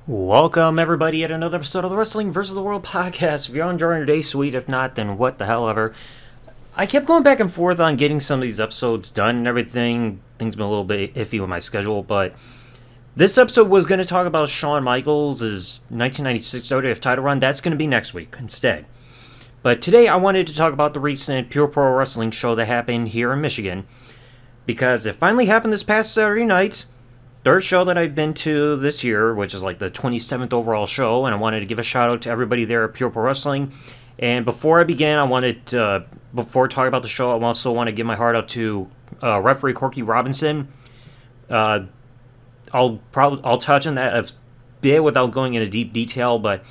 Welcome, everybody, at another episode of the Wrestling vs. the World podcast. If you're enjoying your day, sweet. If not, then what the hell ever. I kept going back and forth on getting some of these episodes done and everything. Things been a little bit iffy with my schedule, but this episode was going to talk about Shawn Michaels' 1996 WWF title run. That's going to be next week instead. But today I wanted to talk about the recent Pure Pro Wrestling show that happened here in Michigan, because it finally happened this past Saturday night. Third show that I've been to this year, which is like the 27th overall show, and I wanted to give a shout out to everybody there at Pure Pro Wrestling. And before I begin, before talking about the show, I also want to give my heart out to referee Corky Robinson. I'll touch on that a bit without going into deep detail, but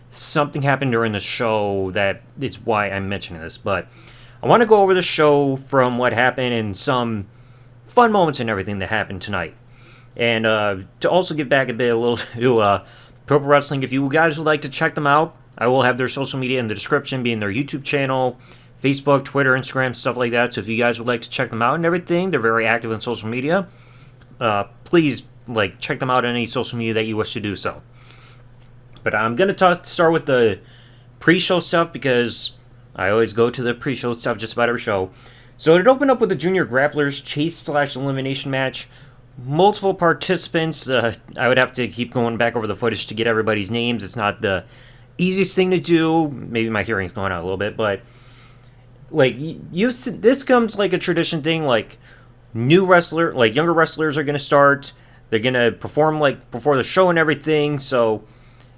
something happened during the show that is why I'm mentioning this. But I want to go over the show from what happened and some fun moments and everything that happened tonight. And to also give back a little to Pro Wrestling, if you guys would like to check them out, I will have their social media in the description, being their YouTube channel, Facebook, Twitter, Instagram, stuff like that. So if you guys would like to check them out and everything, they're very active on social media. Please check them out on any social media that you wish to do so. But I'm gonna start with the pre-show stuff, because I always go to the pre-show stuff just about every show. So it opened up with the Junior Grapplers Chase/Elimination match. Multiple participants. I would have to keep going back over the footage to get everybody's names. It's not the easiest thing to do. Maybe my hearing's going out a little bit, but this comes like a tradition thing. Younger wrestlers are gonna start. They're gonna perform before the show and everything. So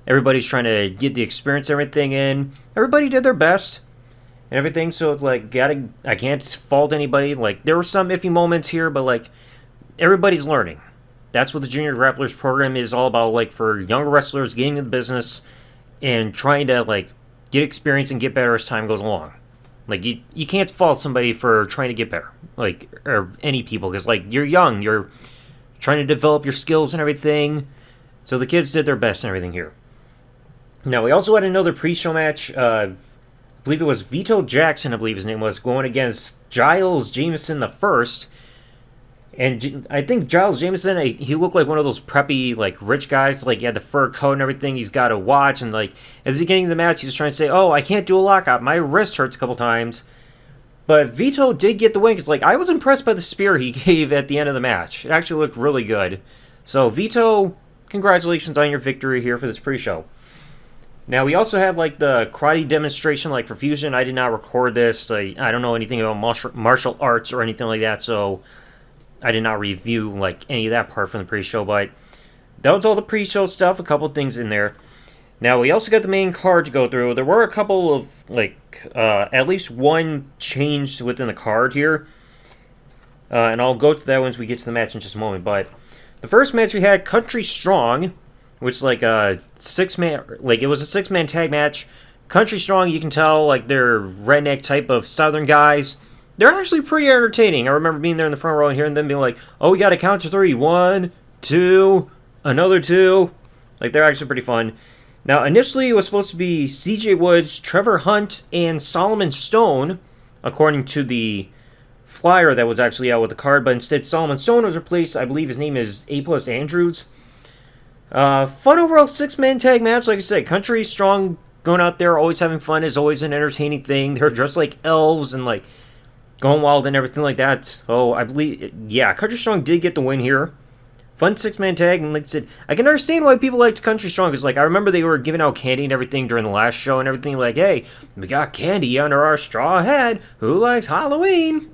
everybody's trying to get the experience and everything in. Everybody did their best and everything. So it's I can't fault anybody. There were some iffy moments here, but everybody's learning. That's what the Junior Grapplers program is all about, for younger wrestlers getting in the business and trying to, get experience and get better as time goes along. You can't fault somebody for trying to get better, or any people, because, you're young, you're trying to develop your skills and everything. So the kids did their best and everything here. Now, we also had another pre-show match. I believe it was Vito Jackson, I believe his name was, going against Giles Jameson the First. And I think Giles Jameson, he looked like one of those preppy, rich guys. He had the fur coat and everything. He's got a watch. And, as he getting in the match, he's trying to say, oh, I can't do a lockout. My wrist hurts a couple times. But Vito did get the win. Because, I was impressed by the spear he gave at the end of the match. It actually looked really good. So, Vito, congratulations on your victory here for this pre-show. Now, we also had, the karate demonstration, for Fusion. I did not record this. I don't know anything about martial arts or anything like that. So I did not review any of that part from the pre-show, but that was all the pre-show stuff. A couple things in there. Now we also got the main card to go through. There were a couple of at least one changed within the card here, and I'll go to that once we get to the match in just a moment. But the first match we had, Country Strong, which a it was a 6-man tag match. Country Strong, you can tell they're redneck type of Southern guys. They're actually pretty entertaining. I remember being there in the front row and hearing them being like, oh, we got to count to 3. 1, 2, another 2. They're actually pretty fun. Now, initially, it was supposed to be CJ Woods, Trevor Hunt, and Solomon Stone, according to the flyer that was actually out with the card. But instead, Solomon Stone was replaced. I believe his name is A+ Andrews. Fun overall 6-man tag match. Like I said, Country Strong going out there, always having fun, is always an entertaining thing. They're dressed like elves and going wild and everything like that. So I believe, Country Strong did get the win here. Fun 6-man tag, and like I said, I can understand why people liked Country Strong, because I remember they were giving out candy and everything during the last show and everything, hey, we got candy under our straw hat. Who likes Halloween?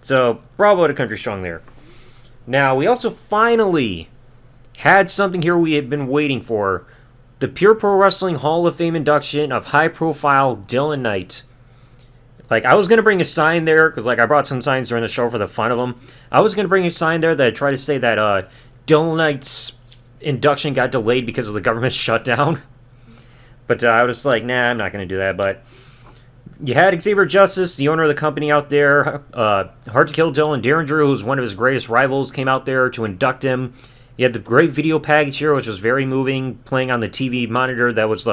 So bravo to Country Strong there. Now we also finally had something here we had been waiting for: the Pure Pro Wrestling Hall of Fame induction of high-profile Dylan Knight. I was going to bring a sign there, because, I brought some signs during the show for the fun of them. I was going to bring a sign there that tried to say that Dylan Knight's induction got delayed because of the government shutdown. But I was nah, I'm not going to do that. But you had Xavier Justice, the owner of the company, out there. Hard to Kill Dylan Derringer, who's one of his greatest rivals, came out there to induct him. You had the great video package here, which was very moving, playing on the TV monitor that was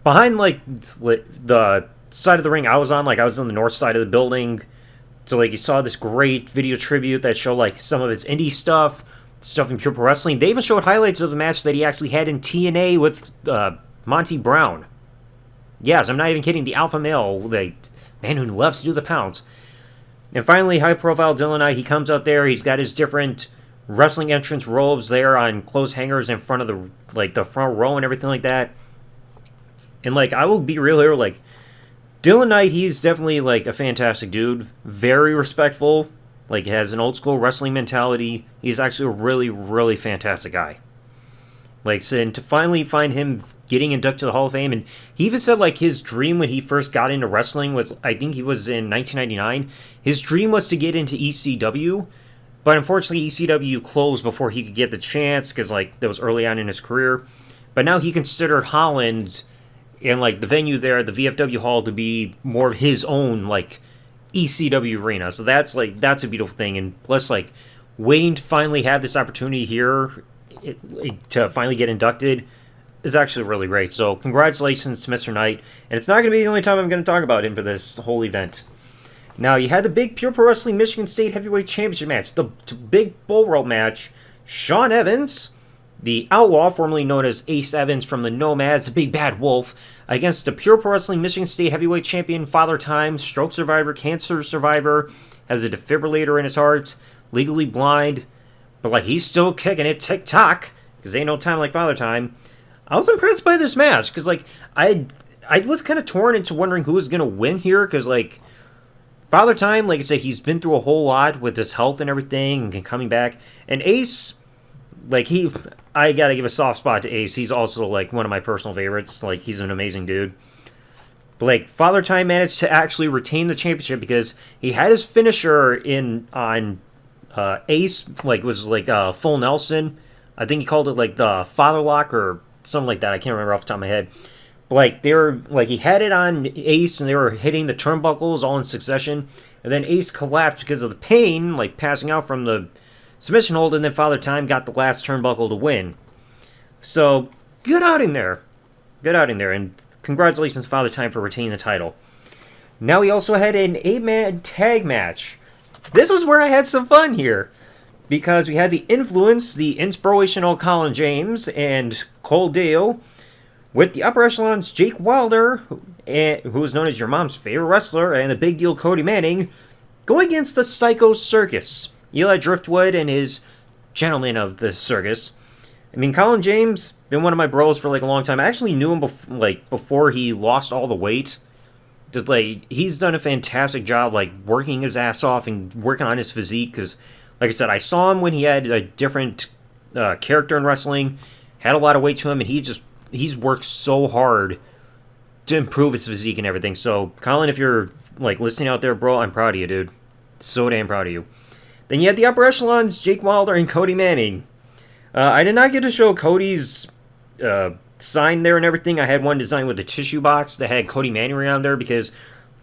behind, the side of the ring I was on. I was on the north side of the building. So, you saw this great video tribute that showed, some of its indie stuff. stuff in Pure Pro Wrestling. They even showed highlights of the match that he actually had in TNA with Monty Brown. Yes, I'm not even kidding. The alpha male, the man who loves to do the pounds. And finally, high-profile Dylan Knight, he comes out there. He's got his different wrestling entrance robes there on clothes hangers in front of the front row and everything like that. And I will be real here, Dylan Knight, he's definitely a fantastic dude, very respectful. Has an old school wrestling mentality. He's actually a really, really fantastic guy. So, and to finally find him getting inducted to the Hall of Fame, and he even said his dream when he first got into wrestling was, I think he was in 1999. His dream was to get into ECW, but unfortunately ECW closed before he could get the chance because that was early on in his career. But now he considered Holland and the venue there, the VFW Hall, to be more of his own ECW arena. So that's that's a beautiful thing, and plus waiting to finally have this opportunity here to finally get inducted is actually really great. So congratulations to Mr. Knight, and it's not going to be the only time I'm going to talk about him for this whole event. Now, you had the big Pure Pro Wrestling Michigan State Heavyweight Championship match, the big bull rope match. Sean Evans, the Outlaw, formerly known as Ace Evans from the Nomads, the Big Bad Wolf, against the Pure Pro Wrestling Michigan State Heavyweight Champion, Father Time, stroke survivor, cancer survivor, has a defibrillator in his heart, legally blind, but he's still kicking it, tick-tock, because ain't no time like Father Time. I was impressed by this match, because I was kind of torn into wondering who was going to win here, because Father Time, like I said, he's been through a whole lot with his health and everything, and coming back, and Ace, I gotta give a soft spot to Ace. He's also one of my personal favorites. He's an amazing dude. But Father Time managed to actually retain the championship because he had his finisher on Ace, was full Nelson. I think he called it the Father Lock or something like that. I can't remember off the top of my head. But they were he had it on Ace, and they were hitting the turnbuckles all in succession. And then Ace collapsed because of the pain, passing out from the submission hold, and then Father Time got the last turnbuckle to win. So, good outing there. Good outing there, and congratulations, Father Time, for retaining the title. Now we also had an 8-man tag match. This was where I had some fun here, because we had the Influence, the inspirational Colin James, and Cole Dale, with the upper echelons Jake Wilder, who is known as your mom's favorite wrestler, and the big deal Cody Manning, going against the Psycho Circus. Eli Driftwood and his gentleman of the circus. I mean, Colin James, been one of my bros for a long time. I actually knew him before he lost all the weight. Just he's done a fantastic job working his ass off and working on his physique. Because, like I said, I saw him when he had a different character in wrestling, had a lot of weight to him, and he's worked so hard to improve his physique and everything. So, Colin, if you're listening out there, bro, I'm proud of you, dude. So damn proud of you. Then you had the upper echelons, Jake Wilder and Cody Manning. I did not get to show Cody's sign there and everything. I had one designed with a tissue box that had Cody Manning around there because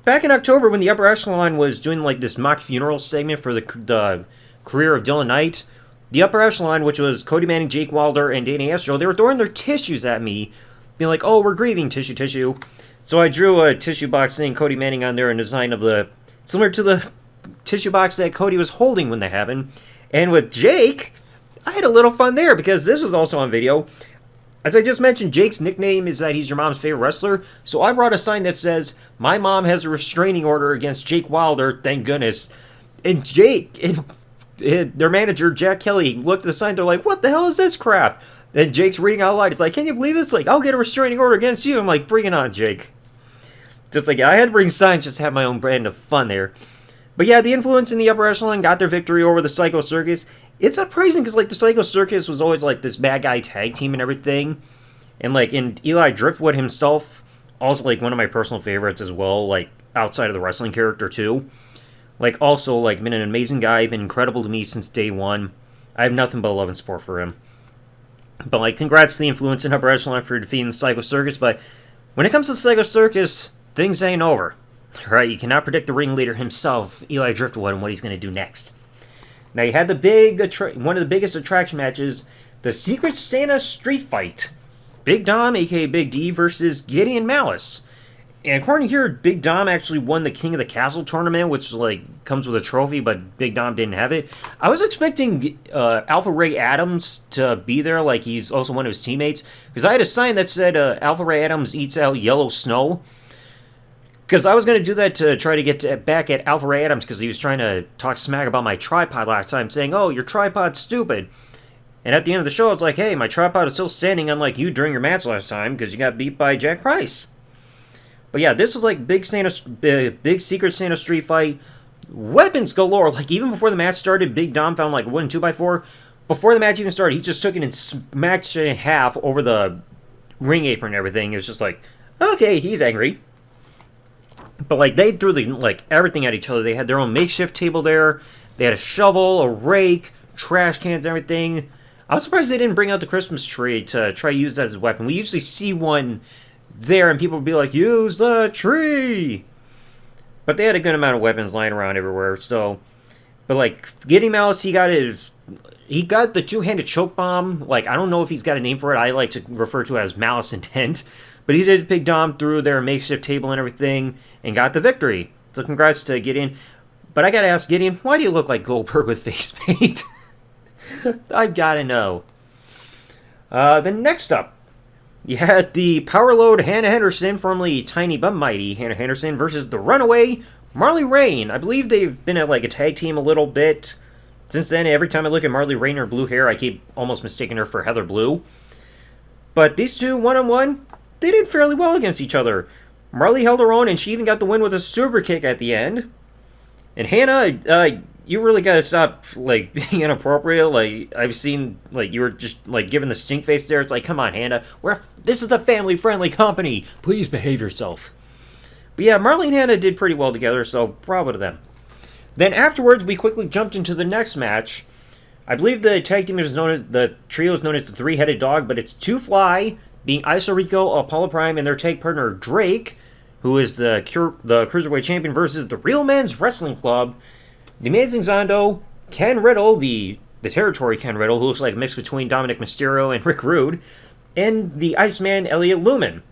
back in October when the upper echelon was doing this mock funeral segment for the career of Dylan Knight, the upper echelon, which was Cody Manning, Jake Wilder, and Danny Astro, they were throwing their tissues at me, being oh, we're grieving, tissue. So I drew a tissue box saying Cody Manning on there in design of similar to the tissue box that Cody was holding when that happened. And with Jake, I had a little fun there because this was also on video. As I just mentioned, Jake's nickname is that he's your mom's favorite wrestler. So I brought a sign that says, "My mom has a restraining order against Jake Wilder, thank goodness." And Jake, their manager, Jack Kelly, looked at the sign. They're like, "What the hell is this crap?" And Jake's reading out loud. It's "Can you believe this? I'll get a restraining order against you." I'm bring it on, Jake. Just I had to bring signs just to have my own brand of fun there. But yeah, the Influence in the upper echelon got their victory over the Psycho Circus. It's surprising because the Psycho Circus was always this bad guy tag team and everything. And and Eli Driftwood himself, also one of my personal favorites as well, outside of the wrestling character too. Also been an amazing guy, been incredible to me since day one. I have nothing but love and support for him. But congrats to the Influence in upper echelon for defeating the Psycho Circus. But when it comes to the Psycho Circus, things ain't over. Right, you cannot predict the ringleader himself, Eli Driftwood, and what he's going to do next. Now, you had the one of the biggest attraction matches, the Secret Santa Street Fight. Big Dom, a.k.a. Big D, versus Gideon Malice. And according here, Big Dom actually won the King of the Castle tournament, which like comes with a trophy, but Big Dom didn't have it. I was expecting Alpha Ray Adams to be there, like he's also one of his teammates, because I had a sign that said Alpha Ray Adams eats out yellow snow. Because I was going to do that to try to get back at Alpha Ray Adams, because he was trying to talk smack about my tripod last time, saying, "Oh, your tripod's stupid." And at the end of the show, it's like, "Hey, my tripod is still standing, unlike you during your match last time, because you got beat by Jack Price." But yeah, this was like big Secret Santa street fight. Weapons galore. Like, even before the match started, Big Dom found like a wooden 2x4. Before the match even started, he just took it and smacked it in half over the ring apron and everything. It was just like, okay, he's angry. But like, they threw like everything at each other. They had their own makeshift table there. They had a shovel, a rake, trash cans, everything. I was surprised they didn't bring out the Christmas tree to try to use that as a weapon. We usually see one there and people would be like, use the tree. But they had a good amount of weapons lying around everywhere. So, but like, getting Malice, he got the two-handed choke bomb. Like, I don't know if he's got a name for it. I like to refer to it as Malice Intent. But he did Big Dom through their makeshift table and everything and got the victory. So congrats to Gideon. But I gotta ask Gideon, why do you look like Goldberg with face paint? I've gotta know. Then next up, you had the Power Load Hannah Henderson, formerly Tiny But Mighty Hannah Henderson, versus the Runaway Marley Rain. I believe they've been at like a tag team a little bit. Since then, every time I look at Marley Rain or blue hair, I keep almost mistaking her for Heather Blue. But these two, one-on-one, they did fairly well against each other. Marley held her own, and she even got the win with a super kick at the end. And Hannah, you really gotta stop, like, being inappropriate. Like, I've seen, like, you were just, like, giving the stink face there. It's like, come on, Hannah. This is a family-friendly company. Please behave yourself. But yeah, Marley and Hannah did pretty well together, so bravo to them. Then afterwards, we quickly jumped into the next match. I believe the tag team is known as, the trio is known as the Three-Headed Dog, but it's Two Fly, being Iso Rico, Apollo Prime, and their tag partner Drake, who is the Cruiserweight Champion, versus the Real Men's Wrestling Club, the Amazing Zondo, Ken Riddle, the Territory Ken Riddle, who looks like a mix between Dominic Mysterio and Rick Rude, and the Iceman Elliot Lumen.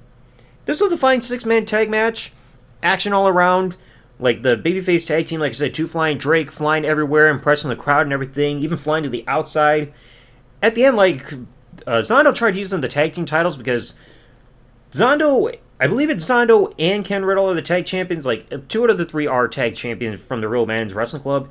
This was a fine 6-man tag match. Action all around. Like, the babyface tag team, like I said, Two Flying Drake flying everywhere, impressing the crowd and everything, even flying to the outside. At the end, like, Zondo tried using the tag team titles because Zondo, I believe it's Zondo and Ken Riddle are the tag champions. Like, 2 out of the 3 are tag champions from the Real Men's Wrestling Club.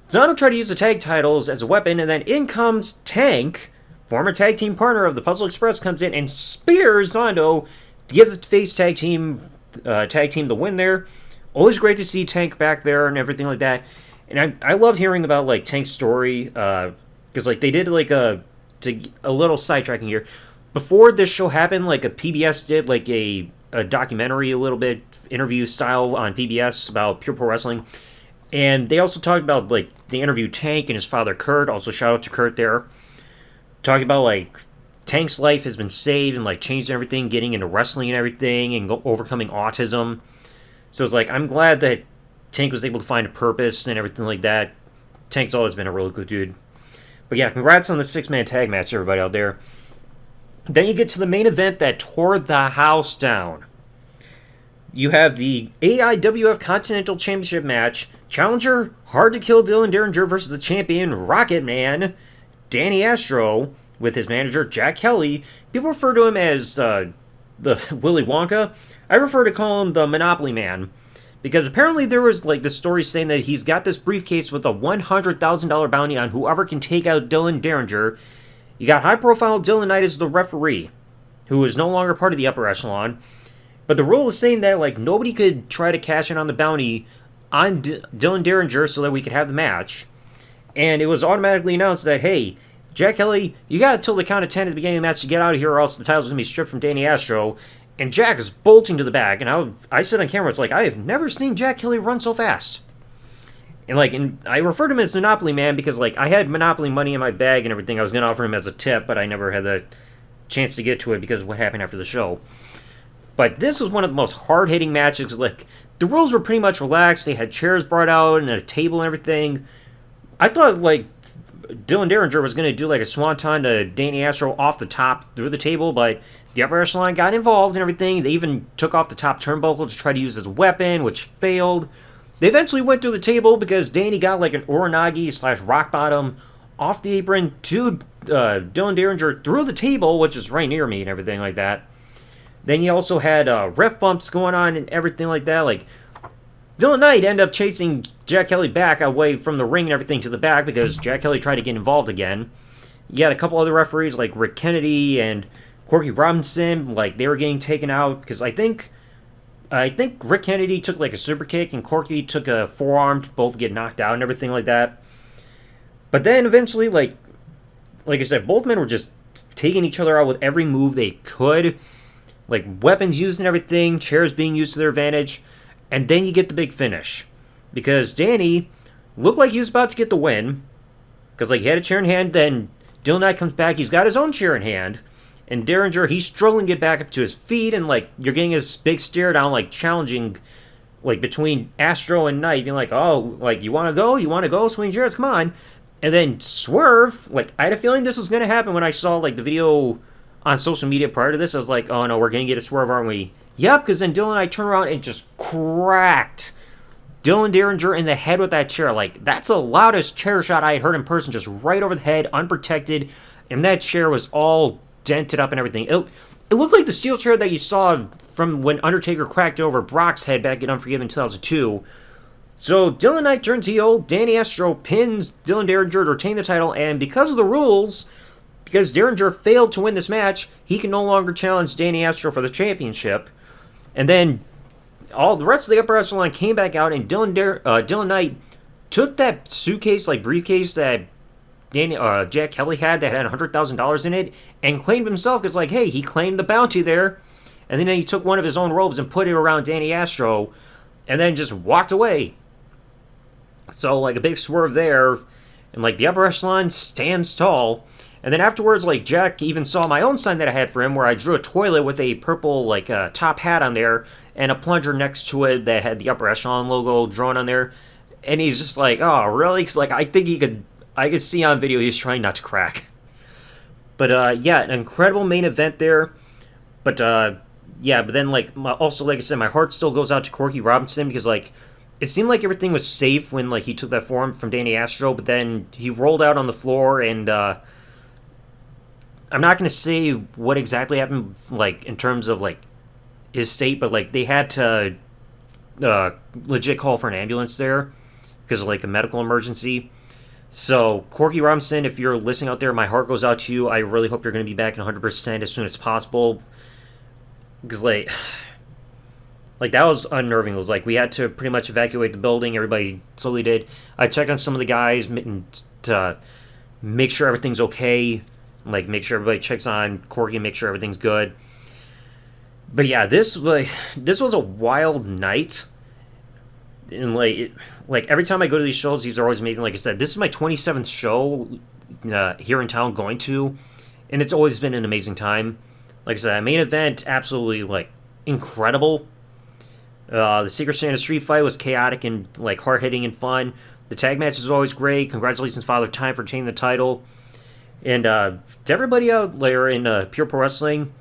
Zondo tried to use the tag titles as a weapon, and then in comes Tank, former tag team partner of the Puzzle Express, comes in and spears Zondo to give the face tag team the win there. Always great to see Tank back there and everything like that. And I love hearing about, like, Tank's story, because, like, they did, like, a little sidetracking here. Before this show happened, like, a PBS did, like, a documentary, a little bit interview style on PBS about Pure Pro Wrestling. And they also talked about, like, they interviewed Tank and his father, Kurt. Also, shout out to Kurt there. Talking about, like, Tank's life has been saved and, like, changed everything, getting into wrestling and everything, and overcoming autism. So it's like, I'm glad that Tank was able to find a purpose and everything like that. Tank's always been a really good dude. But yeah, congrats on the 6-man tag match, everybody out there. Then you get to the main event that tore the house down. You have the AIWF Continental Championship match. Challenger, Hard to Kill Dylan Derringer versus the champion, Rocket Man, Danny Astro, with his manager, Jack Kelly. People refer to him as the Willy Wonka. I prefer to call him the Monopoly Man, because apparently there was, like, this story saying that he's got this briefcase with a $100,000 bounty on whoever can take out Dylan Derringer. You got high-profile Dylan Knight as the referee, who is no longer part of the upper echelon. But the rule was saying that, like, nobody could try to cash in on the bounty on Dylan Derringer so that we could have the match. And it was automatically announced that, hey, Jack Kelly, you got until the count of 10 at the beginning of the match to get out of here, or else the title's going to be stripped from Danny Astro. And Jack is bolting to the back, and I said on camera, it's like, I have never seen Jack Kelly run so fast. And, like, I referred to him as Monopoly Man because, like, I had Monopoly money in my bag and everything. I was going to offer him as a tip, but I never had the chance to get to it because of what happened after the show. But this was one of the most hard-hitting matches. Like, the rules were pretty much relaxed. They had chairs brought out and a table and everything. I thought, like, Dylan Derringer was going to do like a swanton to Danny Astro off the top through the table, but the upper echelon got involved and everything. They even took off the top turnbuckle to try to use as a weapon, which failed. They eventually went through the table because Danny got like an Uranagi / rock bottom off the apron to Dylan Derringer through the table, which is right near me and everything like that. Then you also had ref bumps going on and everything like that. Like, Dylan Knight ended up chasing Jack Kelly back away from the ring and everything to the back because Jack Kelly tried to get involved again. You had a couple other referees like Rick Kennedy and Corky Robinson, like they were getting taken out because I think Rick Kennedy took like a super kick and Corky took a forearm to both get knocked out and everything like that. But then eventually, like I said, both men were just taking each other out with every move they could. Like weapons used and everything, chairs being used to their advantage. And then you get the big finish. Because Danny looked like he was about to get the win. Because like he had a chair in hand, then Dylan Knight comes back, he's got his own chair in hand. And Derringer, he's struggling to get back up to his feet, and like you're getting this big stare down, like challenging, like between Astro and Knight, being like, oh, like you want to go, swing chairs, come on. And then Swerve, like I had a feeling this was gonna happen when I saw like the video on social media prior to this. I was like, oh no, we're gonna get a Swerve, aren't we? Yep, because then Dylan and I turned around and just cracked Dylan Derringer in the head with that chair. Like that's the loudest chair shot I had heard in person, just right over the head, unprotected, and that chair was all dented up and everything. It looked like the steel chair that you saw from when Undertaker cracked over Brock's head back in Unforgiven 2002. So Dylan Knight turns heel, Danny Astro pins Dylan Derringer to retain the title, and because of the rules, because Derringer failed to win this match, he can no longer challenge Danny Astro for the championship. And then all the rest of the upper echelon came back out, and Dylan Knight took that suitcase, like briefcase that Jack Kelly had that had $100,000 in it, and claimed himself because, like, hey, he claimed the bounty there. And then he took one of his own robes and put it around Danny Astro, and then just walked away. So, like, a big swerve there, and, like, the upper echelon stands tall. And then afterwards, like, Jack even saw my own sign that I had for him, where I drew a toilet with a purple, like, top hat on there, and a plunger next to it that had the upper echelon logo drawn on there. And he's just like, oh, really? Because, like, I think I could see on video he's trying not to crack. But, yeah, an incredible main event there. But, yeah, but then, like, also, like I said, my heart still goes out to Corky Robinson because, like, it seemed like everything was safe when, like, he took that forearm from Danny Astro, but then he rolled out on the floor, and, I'm not going to say what exactly happened, like, in terms of, like, his state, but, like, they had to, legit call for an ambulance there because of, like, a medical emergency. So, Corky Robinson, if you're listening out there, my heart goes out to you. I really hope you're going to be back in 100% as soon as possible. Because, like, that was unnerving. It was like we had to pretty much evacuate the building. Everybody slowly did. I checked on some of the guys to make sure everything's okay. Like, make sure everybody checks on Corky and make sure everything's good. But yeah, this was a wild night. And, like every time I go to these shows, these are always amazing. Like I said, this is my 27th show here in town going to, and it's always been an amazing time. Like I said, main event, absolutely, like, incredible. The Secret Santa street fight was chaotic and, like, hard-hitting and fun. The tag match is always great. Congratulations, Father Time, for retaining the title. And to everybody out there in Pure Pro Wrestling,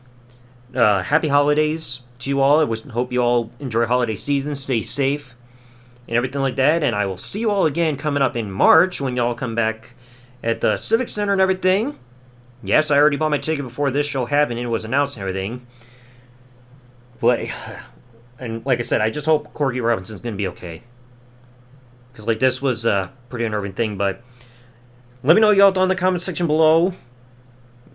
happy holidays to you all. I hope you all enjoy holiday season. Stay safe and everything like that. And I will see you all again coming up in March when y'all come back at the Civic Center and everything. Yes, I already bought my ticket before this show happened and it was announced and everything. But, and like I said, I just hope Corky Robinson's going to be okay. Because, like, this was a pretty unnerving thing, but let me know y'all down in the comment section below.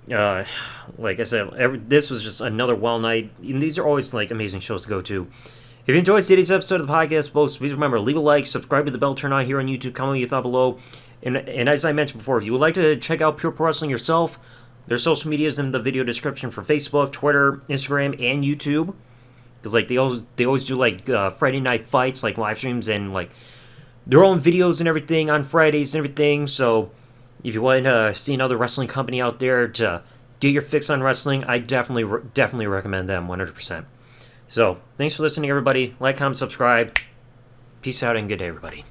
Like I said, this was just another wild night. And these are always, like, amazing shows to go to. If you enjoyed today's episode of the podcast, please remember, leave a like, subscribe to the bell, turn on here on YouTube, comment what you thought below. And as I mentioned before, if you would like to check out Pure Pro Wrestling yourself, their social media is in the video description for Facebook, Twitter, Instagram, and YouTube. Because, like, they always do, like, Friday night fights, like, live streams, and, like, their own videos and everything on Fridays and everything. So if you want to see another wrestling company out there to get your fix on wrestling, I definitely recommend them 100%. So thanks for listening, everybody. Like, comment, subscribe. Peace out, and good day, everybody.